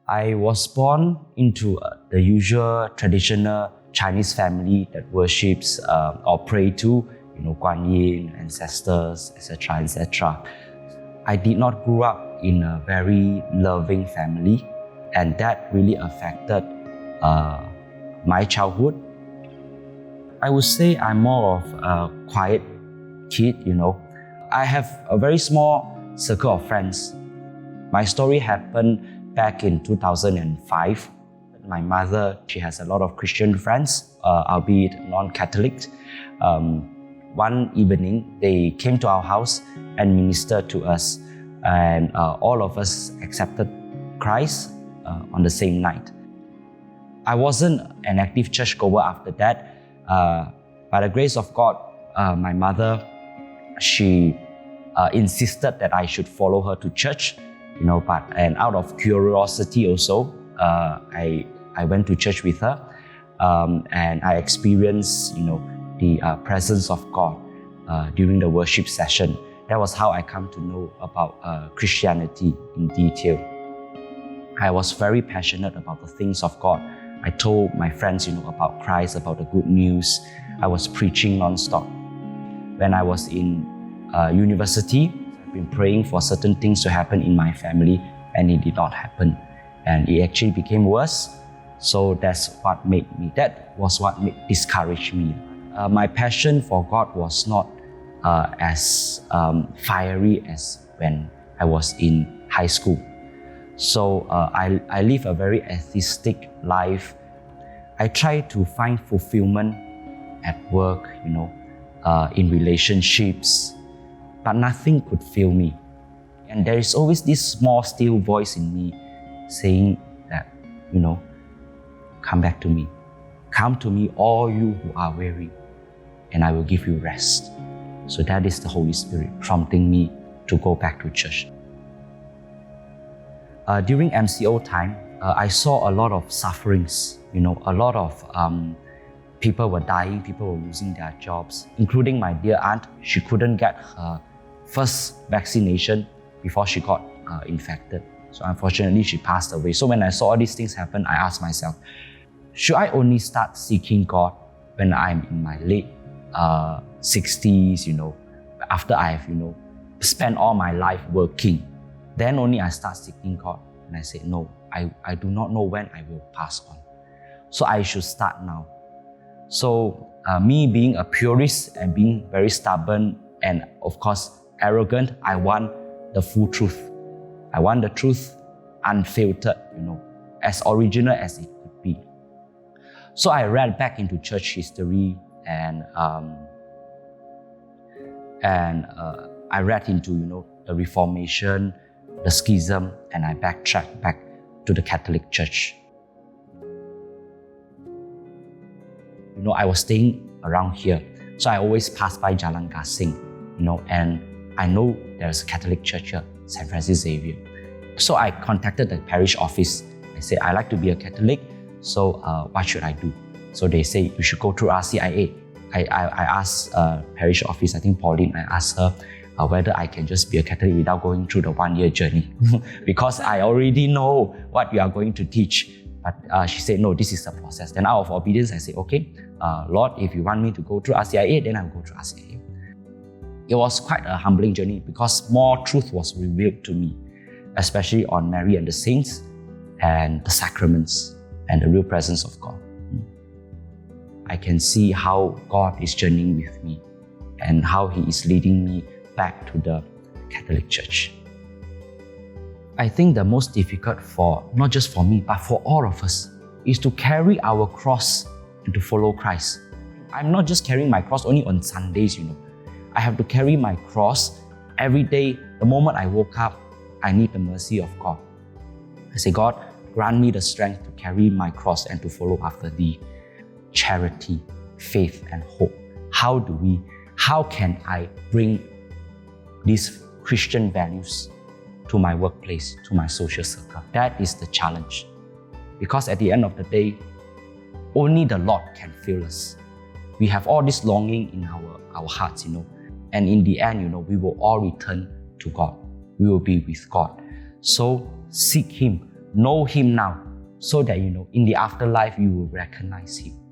I was born into the usual traditional Chinese family that worships or pray to, Guan Yin, ancestors, etc., etc. I did not grow up in a very loving family, and that really affected my childhood. I would say I'm more of a quiet kid, I have a very small circle of friends. My story happened back in 2005. My mother, she has a lot of Christian friends, albeit non-Catholic. One evening, they came to our house and ministered to us, and all of us accepted Christ on the same night. I wasn't an active churchgoer after that. By the grace of God, my mother, she insisted that I should follow her to church, and out of curiosity also, I went to church with her, and I experienced, the presence of God during the worship session. That was how I come to know about Christianity in detail. I was very passionate about the things of God. I told my friends, about Christ, about the good news. I was preaching non-stop. When I was in university, I've been praying for certain things to happen in my family, and it did not happen. And it actually became worse. So that was what discouraged me. My passion for God was not as fiery as when I was in high school. So I live a very atheistic life. I try to find fulfillment at work, in relationships, but nothing could fill me. And there is always this small, still voice in me saying that, come back to me. Come to me, all you who are weary, and I will give you rest. So that is the Holy Spirit prompting me to go back to church. During MCO time, I saw a lot of sufferings. A lot of people were dying, people were losing their jobs, including my dear aunt. She couldn't get her first vaccination before she got infected. So unfortunately, she passed away. So when I saw all these things happen, I asked myself, should I only start seeking God when I'm in my late 60s, after I have, spent all my life working? Then only I start seeking God. And I said, no, I do not know when I will pass on. So I should start now. So me being a purist and being very stubborn and of course arrogant, I want the full truth. I want the truth unfiltered, as original as it could be. So I read back into church history and I read into, the Reformation, the Schism, and I backtracked back to the Catholic Church. I was staying around here, so I always pass by Jalan Gasing, and I know there's a Catholic church here, St. Francis Xavier. So I contacted the parish office. I said, I'd like to be a Catholic, so what should I do? So they say, you should go through RCIA. I asked parish office, I think Pauline, I asked her whether I can just be a Catholic without going through the 1-year journey because I already know what you are going to teach. But she said, no, this is the process. Then out of obedience, I said, okay, Lord, if you want me to go through RCIA, then I'll go through RCIA. It was quite a humbling journey because more truth was revealed to me, especially on Mary and the saints and the sacraments and the real presence of God. I can see how God is journeying with me and how He is leading me back to the Catholic Church. I think the most difficult not just for me, but for all of us, is to carry our cross and to follow Christ. I'm not just carrying my cross only on Sundays, I have to carry my cross every day. The moment I woke up, I need the mercy of God. I say, God, grant me the strength to carry my cross and to follow after Thee. Charity, faith, and hope. How can I bring these Christian values to my workplace, to my social circle? That is the challenge. Because at the end of the day, only the Lord can fill us. We have all this longing in our hearts, and in the end, we will all return to God. We will be with God. So seek Him know Him now, so that in the afterlife you will recognize Him.